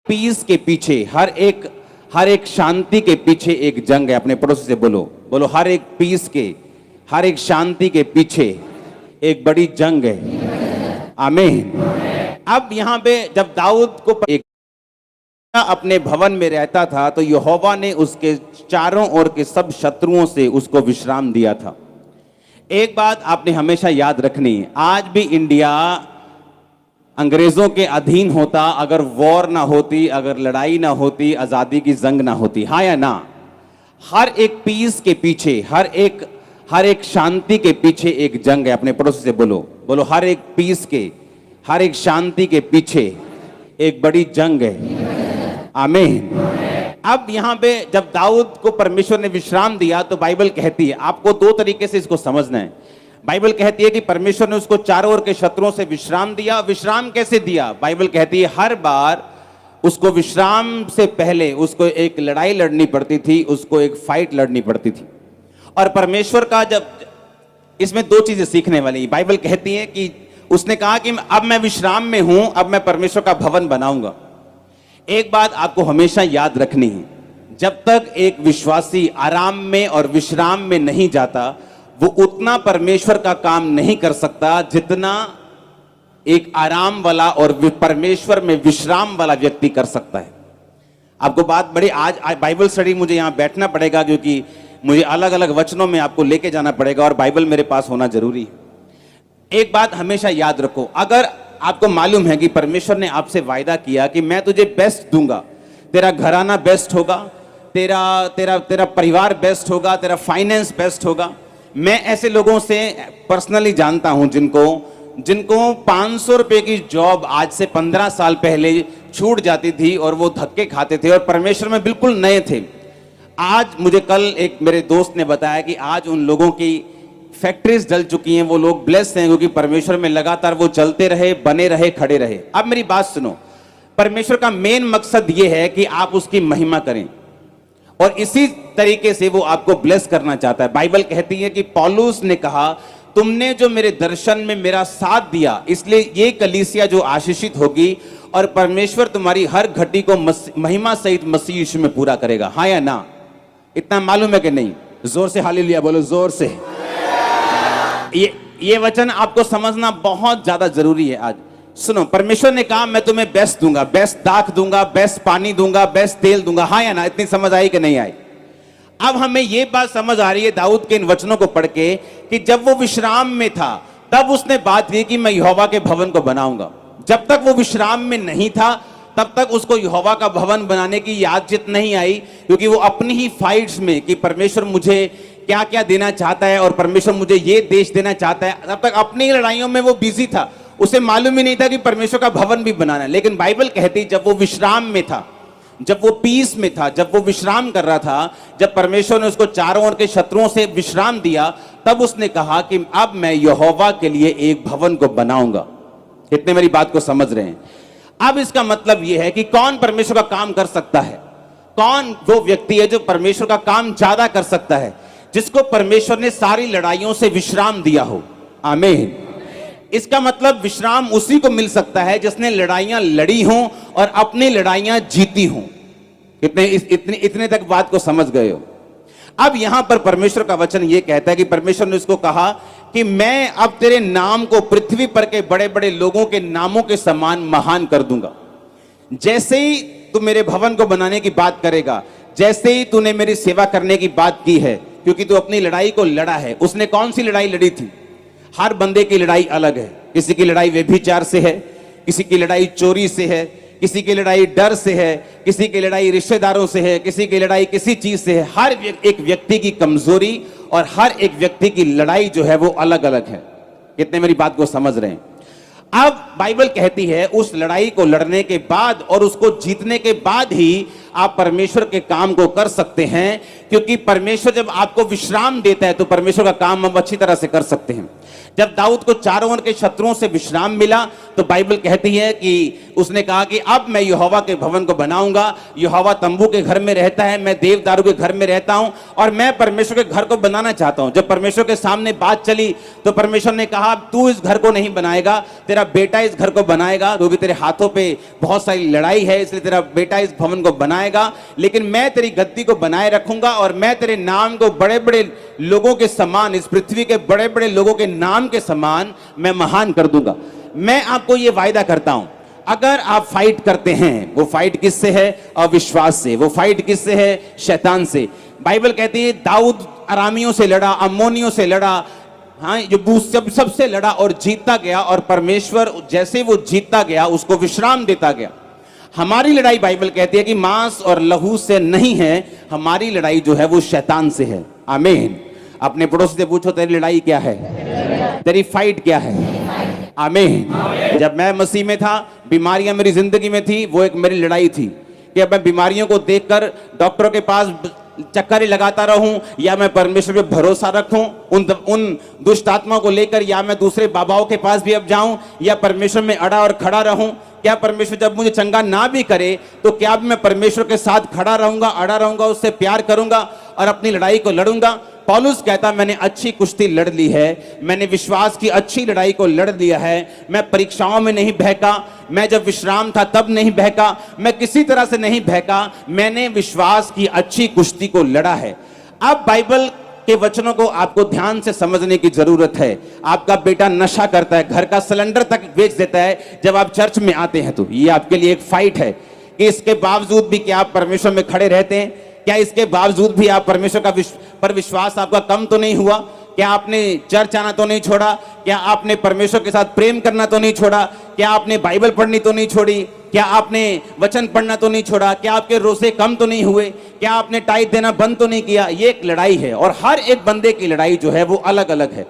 Piece के पीछे हर एक शांति के पीछे एक जंग है। अपने पड़ोसी से बोलो बोलो, हर एक पीस के, हर एक शांति के पीछे एक बड़ी जंग है। आमीन। अब यहां पे जब दाऊद को एक अपने भवन में रहता था तो यहोवा ने उसके चारों ओर के सब शत्रुओं से उसको विश्राम दिया था। एक बात आपने हमेशा याद रखनी है, आज भी इंडिया अंग्रेजों के अधीन होता अगर वॉर ना होती, अगर लड़ाई ना होती, आजादी की जंग ना होती। हाँ या ना? हर एक पीस के पीछे, हर एक शांति के पीछे एक जंग है। अपने पड़ोसी से बोलो बोलो, हर एक पीस के, हर एक शांति के पीछे एक बड़ी जंग है। आमीन। अब यहां पे जब दाऊद को परमेश्वर ने विश्राम दिया तो बाइबल कहती है, आपको दो तरीके से इसको समझना है। बाइबल कहती है कि परमेश्वर ने उसको चारों ओर के शत्रुओं से विश्राम दिया। विश्राम कैसे दिया? बाइबल कहती है हर बार उसको विश्राम से पहले उसको एक लड़ाई लड़नी पड़ती थी, उसको एक फाइट लड़नी पड़ती थी। और परमेश्वर का जब इसमें दो चीजें सीखने वाली, बाइबल कहती है कि उसने कहा कि अब मैं विश्राम में हूं, अब मैं परमेश्वर का भवन बनाऊंगा। एक बात आपको हमेशा याद रखनी है, जब तक एक विश्वासी आराम में और विश्राम में नहीं जाता वो उतना परमेश्वर का काम नहीं कर सकता जितना एक आराम वाला और परमेश्वर में विश्राम वाला व्यक्ति कर सकता है। आपको बात बड़ी, आज बाइबल स्टडी मुझे यहां बैठना पड़ेगा क्योंकि मुझे अलग अलग वचनों में आपको लेके जाना पड़ेगा और बाइबल मेरे पास होना जरूरी है। एक बात हमेशा याद रखो, अगर आपको मालूम है कि परमेश्वर ने आपसे वायदा किया कि मैं तुझे बेस्ट दूंगा, तेरा घराना बेस्ट होगा, तेरा परिवार बेस्ट होगा, तेरा फाइनेंस बेस्ट होगा। मैं ऐसे लोगों से पर्सनली जानता हूं जिनको 500 रुपए की जॉब आज से 15 साल पहले छूट जाती थी और वो धक्के खाते थे और परमेश्वर में बिल्कुल नए थे। आज मुझे कल एक मेरे दोस्त ने बताया कि आज उन लोगों की फैक्ट्रीज जल चुकी हैं, वो लोग ब्लेस्ड हैं क्योंकि परमेश्वर में लगातार वो चलते रहे, बने रहे, खड़े रहे। अब मेरी बात सुनो, परमेश्वर का मेन मकसद ये है कि आप उसकी महिमा करें और इसी तरीके से वो आपको ब्लेस करना चाहता है। बाइबल कहती है कि पौलुस ने कहा, तुमने जो मेरे दर्शन में मेरा साथ दिया इसलिए ये कलीसिया जो आशीषित होगी और परमेश्वर तुम्हारी हर घटी को महिमा सहित मसीह यीशु में पूरा करेगा। हाँ या ना? इतना मालूम है कि नहीं? जोर से हालेलुया बोलो, जोर से। ये वचन आपको समझना बहुत ज्यादा जरूरी है। आज सुनो, परमेश्वर ने कहा मैं तुम्हें बेस्ट दूंगा, बेस्ट दाख दूंगा, बेस्ट पानी दूंगा, बेस्ट तेल दूंगा। हाँ या ना? इतनी समझ आई कि नहीं आई? अब हमें यह बात समझ आ रही है दाऊद के इन वचनों को पढ़ के कि जब वो विश्राम में था तब उसने बात की कि मैं यहोवा के भवन को बनाऊंगा। जब तक वो विश्राम में नहीं था तब तक उसको यहोवा का भवन बनाने की याद चित नहीं आई, क्योंकि वो अपनी ही फाइट्स में कि परमेश्वर मुझे क्या क्या देना चाहता है और परमेश्वर मुझे ये देश देना चाहता है, तब तक अपनी लड़ाइयों में वो बिजी था। उसे मालूम ही नहीं था कि परमेश्वर का भवन भी बनाना है। लेकिन बाइबल कहती जब वो विश्राम में था, जब वो पीस में था, जब वो विश्राम कर रहा था, जब परमेश्वर ने उसको चारों ओर के शत्रुओं से विश्राम दिया, तब उसने कहा कि अब मैं यहोवा के लिए एक भवन को बनाऊंगा। कितने मेरी बात को समझ रहे हैं? अब इसका मतलब यह है कि कौन परमेश्वर का काम कर सकता है? कौन वो व्यक्ति है जो परमेश्वर का काम ज्यादा कर सकता है? जिसको परमेश्वर ने सारी लड़ाइयों से विश्राम दिया हो। आमीन। इसका मतलब विश्राम उसी को मिल सकता है जिसने लड़ाइयां लड़ी हों और अपनी लड़ाइयां जीती हों। इतने तक बात को समझ गए हो? अब यहां पर परमेश्वर का वचन यह कहता है कि परमेश्वर ने उसको कहा कि मैं अब तेरे नाम को पृथ्वी पर के बड़े बड़े लोगों के नामों के समान महान कर दूंगा। जैसे ही तू मेरे भवन को बनाने की बात करेगा, जैसे ही तूने मेरी सेवा करने की बात की है, क्योंकि तू अपनी लड़ाई को लड़ा है। उसने कौन सी लड़ाई लड़ी थी? हर बंदे की लड़ाई अलग है। किसी की लड़ाई व्यभिचार से है, किसी की लड़ाई चोरी से है, किसी की लड़ाई डर से है, किसी की लड़ाई रिश्तेदारों से है, किसी की लड़ाई किसी चीज से है। हर एक व्यक्ति की कमजोरी और हर एक व्यक्ति की लड़ाई जो है वो अलग अलग है। कितने मेरी बात को समझ रहे हैं? अब बाइबल कहती है उस लड़ाई को लड़ने के बाद और उसको जीतने के बाद ही आप परमेश्वर के काम को कर सकते हैं, क्योंकि परमेश्वर जब आपको विश्राम देता है तो परमेश्वर का काम हम अच्छी तरह से कर सकते हैं। जब दाऊद को चारों ओर के शत्रुओं से विश्राम मिला तो बाइबल कहती है कि उसने कहा कि अब मैं यहोवा के भवन को बनाऊंगा। यहोवा तंबू के घर में रहता है, मैं देवदारू के घर में रहता हूं और मैं परमेश्वर के घर को बनाना चाहता हूं। जब परमेश्वर के सामने बात चली तो परमेश्वर ने कहा तू इस घर को नहीं बनाएगा, तेरा बेटा इस घर को बनाएगा, क्योंकि तेरे हाथों पे बहुत सारी लड़ाई है, इसलिए तेरा बेटा इस भवन को बनाएगा, लेकिन मैं तेरी गद्दी को बनाए रखूंगा और मैं तेरे नाम को बड़े बड़े लोगों के समान, इस पृथ्वी के बड़े बड़े लोगों के नाम के समान मैं महान कर दूंगा। मैं आपको यह वायदा करता हूं, अगर आप फाइट करते हैं, वो फाइट किससे है? अविश्वास से। वो फाइट किससे है? शैतान से। बाइबल कहती है दाऊद अरामियों से लड़ा, अम्मोनियों से लड़ा, हाँ, जो सबसे लड़ा और जीतता गया, और परमेश्वर जैसे वो जीतता गया उसको विश्राम देता गया। हमारी लड़ाई बाइबल कहती है कि मांस और लहू से नहीं है, हमारी लड़ाई जो है वो शैतान से है। आमीन। अपने पड़ोसी से पूछो तेरी लड़ाई क्या है, तेरी फाइट क्या है। आमीन। जब मैं मसीह में था, बीमारियां मेरी जिंदगी में थी, वो एक मेरी लड़ाई थी कि अब मैं बीमारियों को देखकर डॉक्टरों के पास चक्कर ही लगाता रहूं या मैं परमेश्वर पे भरोसा रखूं उन दुष्ट आत्माओं को लेकर, या मैं दूसरे बाबाओं के पास भी अब जाऊं, या परमेश्वर में अड़ा और खड़ा रहूं। क्या परमेश्वर जब मुझे चंगा ना भी करे तो क्या मैं परमेश्वर के साथ खड़ा रहूंगा, अड़ा रहूंगा, उससे प्यार करूंगा और अपनी लड़ाई को लड़ूंगा। पौलुस कहता मैंने अच्छी कुश्ती लड़ ली है, मैंने विश्वास की अच्छी लड़ाई को लड़ लिया है, मैं परीक्षाओं में नहीं बहका, मैं जब विश्राम था तब नहीं बहका, मैं किसी तरह से नहीं बहका, मैंने विश्वास की अच्छी कुश्ती को लड़ा है। अब बाइबल के वचनों को आपको ध्यान से समझने की जरूरत है। आपका बेटा नशा करता है, घर का सिलेंडर तक बेच देता है, जब आप चर्च में आते हैं तो ये आपके लिए एक फाइट है कि इसके बावजूद भी क्या आप परमेश्वर में खड़े रहते हैं? क्या इसके बावजूद भी आप परमेश्वर का पर विश्वास आपका कम तो नहीं हुआ? क्या आपने चर्च आना तो नहीं छोड़ा? क्या आपने परमेश्वर के साथ प्रेम करना तो नहीं छोड़ा? क्या आपने बाइबल पढ़नी तो नहीं छोड़ी? क्या आपने वचन पढ़ना तो नहीं छोड़ा? क्या आपके रोजे कम तो नहीं हुए? क्या आपने टाइट देना बंद तो नहीं किया? ये एक लड़ाई है और हर एक बंदे की लड़ाई जो है वो अलग अलग है।